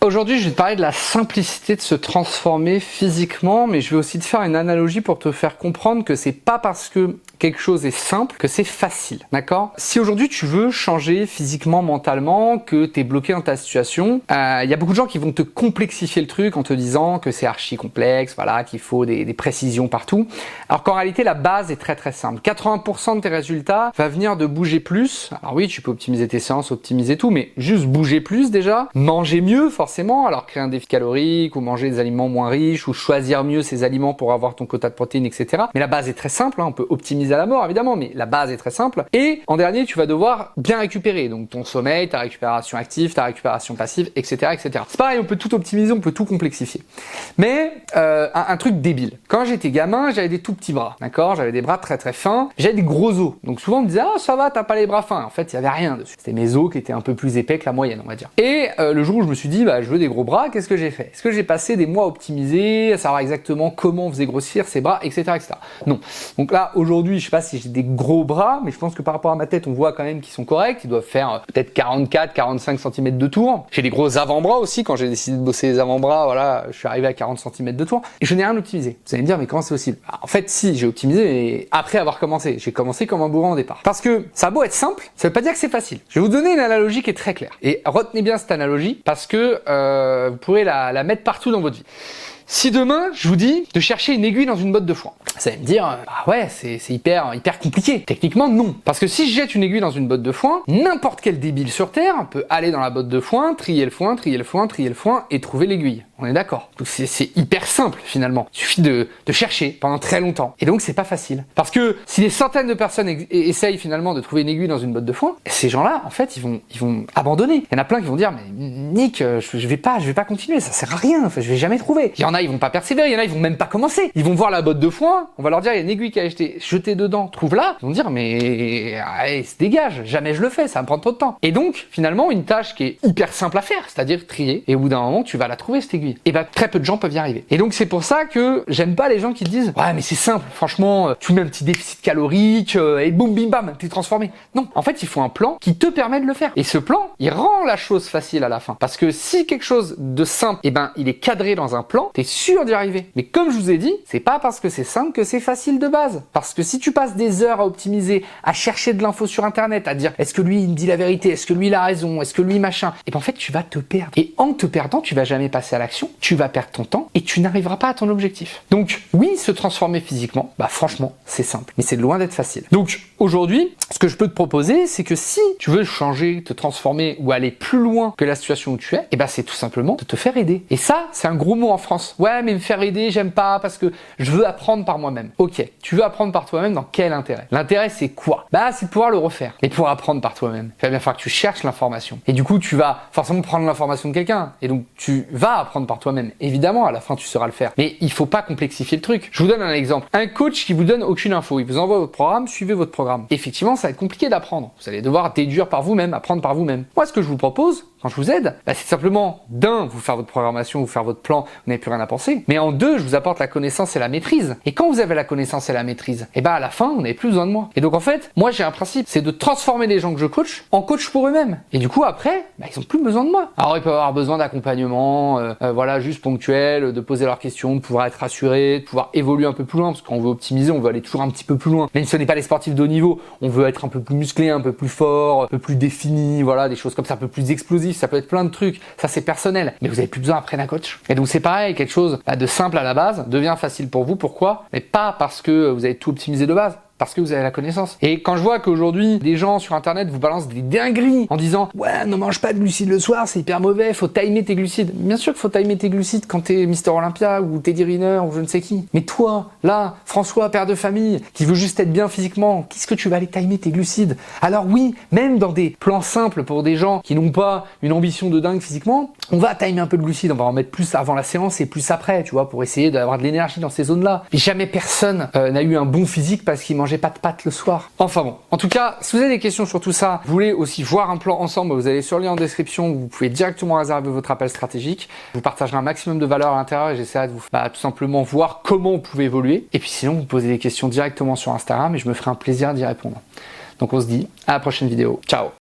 Aujourd'hui, je vais te parler de la simplicité de se transformer physiquement, mais je vais aussi te faire une analogie pour te faire comprendre que c'est pas parce que quelque chose est simple que c'est facile, d'accord? Si aujourd'hui tu veux changer physiquement, mentalement, que tu es bloqué dans ta situation, y a beaucoup de gens qui vont te complexifier le truc en te disant que c'est archi complexe, voilà, qu'il faut des précisions partout, alors qu'en réalité la base est très très simple. 80% de tes résultats va venir de bouger plus. Alors oui, tu peux optimiser tes séances, optimiser tout, mais juste bouger plus déjà, manger mieux forcément, alors créer un défi calorique ou manger des aliments moins riches ou choisir mieux ces aliments pour avoir ton quota de protéines, etc. Mais la base est très simple, hein, on peut optimiser à la mort évidemment, mais la base est très simple. Et en dernier, tu vas devoir bien récupérer, donc ton sommeil, ta récupération active, ta récupération passive, etc., etc. C'est pareil, on peut tout optimiser, on peut tout complexifier. Mais un truc débile. Quand j'étais gamin, j'avais des tout petits bras, d'accord? J'avais des bras très très fins, j'avais des gros os. Donc souvent on me disait ah ça va, t'as pas les bras fins. En fait, il y avait rien dessus. C'était mes os qui étaient un peu plus épais que la moyenne, on va dire. Et le jour où je me suis dit bah je veux des gros bras, qu'est-ce que j'ai fait? Est-ce que j'ai passé des mois à optimiser, à savoir exactement comment on faisait grossir ces bras, etc., etc. Non. Donc là aujourd'hui, je sais pas si j'ai des gros bras, mais je pense que par rapport à ma tête, on voit quand même qu'ils sont corrects. Ils doivent faire peut-être 44-45 cm de tour. J'ai des gros avant-bras aussi. Quand j'ai décidé de bosser les avant-bras, voilà, je suis arrivé à 40 cm de tour. Et je n'ai rien optimisé. Vous allez me dire, mais comment c'est possible? En fait, si, j'ai optimisé, mais après avoir commencé. J'ai commencé comme un bourrin au départ. Parce que ça a beau être simple, ça veut pas dire que c'est facile. Je vais vous donner une analogie qui est très claire. Et retenez bien cette analogie parce que vous pourrez la mettre partout dans votre vie. Si demain, je vous dis de chercher une aiguille dans une botte de foin, ça va me dire, bah ouais, c'est hyper compliqué. Techniquement, non. Parce que si je jette une aiguille dans une botte de foin, n'importe quel débile sur Terre peut aller dans la botte de foin, trier le foin, trier le foin, trier le foin et trouver l'aiguille. On est d'accord. Donc c'est hyper simple finalement. Il suffit de chercher pendant très longtemps. Et donc c'est pas facile. Parce que si des centaines de personnes essayent finalement de trouver une aiguille dans une botte de foin, ces gens-là, en fait, ils vont abandonner. Il y en a plein qui vont dire, mais Nick, je vais pas continuer, ça sert à rien, enfin, je vais jamais trouver. Il y en a, ils vont pas persévérer, il y en a, ils vont même pas commencer. Ils vont voir la botte de foin, on va leur dire, il y a une aiguille qui a été jetée dedans, trouve-la. Ils vont dire, mais allez, se dégage, jamais je le fais, ça va me prendre trop de temps. Et donc, finalement, une tâche qui est hyper simple à faire, c'est-à-dire trier, et au bout d'un moment, tu vas la trouver, cette aiguille. Et bah, très peu de gens peuvent y arriver. Et donc, c'est pour ça que j'aime pas les gens qui disent, ouais, mais c'est simple, franchement, tu mets un petit déficit calorique, et boum, bim, bam, t'es transformé. Non. En fait, il faut un plan qui te permet de le faire. Et ce plan, il rend la chose facile à la fin. Parce que si quelque chose de simple, eh ben, il est cadré dans un plan, t'es sûr d'y arriver. Mais comme je vous ai dit, c'est pas parce que c'est simple que c'est facile de base. Parce que si tu passes des heures à optimiser, à chercher de l'info sur Internet, à dire, est-ce que lui, il me dit la vérité? Est-ce que lui, il a raison? Est-ce que lui, machin? Et ben, en fait, tu vas te perdre. Et en te perdant, tu vas jamais passer à l'action. Tu vas perdre ton temps et tu n'arriveras pas à ton objectif. Donc, oui, se transformer physiquement, bah, franchement, c'est simple. Mais c'est loin d'être facile. Donc, aujourd'hui, ce que je peux te proposer, c'est que si tu veux changer, te transformer ou aller plus loin que la situation où tu es, et ben, c'est tout simplement de te faire aider. Et ça, c'est un gros mot en France. Ouais, mais me faire aider, j'aime pas parce que je veux apprendre par moi-même. Ok, tu veux apprendre par toi-même dans quel intérêt? L'intérêt, c'est quoi? Bah, c'est de pouvoir le refaire. Et pour apprendre par toi-même, il va bien falloir que tu cherches l'information. Et du coup, tu vas forcément prendre l'information de quelqu'un. Et donc, tu vas apprendre par toi-même. Évidemment, à la fin, tu sauras le faire. Mais il faut pas complexifier le truc. Je vous donne un exemple. Un coach qui vous donne aucune info, il vous envoie votre programme, suivez votre programme. Effectivement, ça va être compliqué d'apprendre. Vous allez devoir déduire par vous-même, apprendre par vous-même. Moi, ce que je vous propose, quand je vous aide, bah, c'est simplement d'un, vous faire votre programmation, vous faire votre plan, vous n'avez plus rien à penser. Mais en deux, je vous apporte la connaissance et la maîtrise. Et quand vous avez la connaissance et la maîtrise, et bah à la fin, vous n'avez plus besoin de moi. Et donc en fait, moi j'ai un principe, c'est de transformer les gens que je coach en coach pour eux-mêmes. Et du coup après, bah, ils ont plus besoin de moi. Alors ils peuvent avoir besoin d'accompagnement, voilà, juste ponctuel, de poser leurs questions, de pouvoir être rassurés, de pouvoir évoluer un peu plus loin, parce qu'on veut optimiser, on veut aller toujours un petit peu plus loin. Même si ce n'est pas les sportifs de haut niveau, on veut être un peu plus musclé, un peu plus fort, un peu plus défini, voilà, des choses comme ça, un peu plus explosif. Ça peut être plein de trucs, ça c'est personnel, mais vous avez plus besoin après d'un coach. Et donc c'est pareil, quelque chose de simple à la base devient facile pour vous. Pourquoi? Mais pas parce que vous avez tout optimisé de base. Parce que vous avez la connaissance. Et quand je vois qu'aujourd'hui, des gens sur Internet vous balancent des dingueries en disant « Ouais, ne mange pas de glucides le soir, c'est hyper mauvais, faut timer tes glucides. » Bien sûr qu'il faut timer tes glucides quand t'es Mister Olympia ou Teddy Riner ou je ne sais qui. Mais toi, là, François, père de famille, qui veut juste être bien physiquement, qu'est-ce que tu vas aller timer tes glucides? Alors oui, même dans des plans simples pour des gens qui n'ont pas une ambition de dingue physiquement, on va timer un peu de glucides, on va en mettre plus avant la séance et plus après, tu vois, pour essayer d'avoir de l'énergie dans ces zones-là. Mais jamais personne n'a eu un bon physique parce qu'il mangeait pas de pâtes le soir. Enfin bon, en tout cas, si vous avez des questions sur tout ça, vous voulez aussi voir un plan ensemble, vous allez sur le lien en description, vous pouvez directement réserver votre appel stratégique. Je vous partagerai un maximum de valeur à l'intérieur et j'essaierai de vous tout simplement voir comment vous pouvez évoluer. Et puis sinon, vous posez des questions directement sur Instagram et je me ferai un plaisir d'y répondre. Donc on se dit à la prochaine vidéo. Ciao!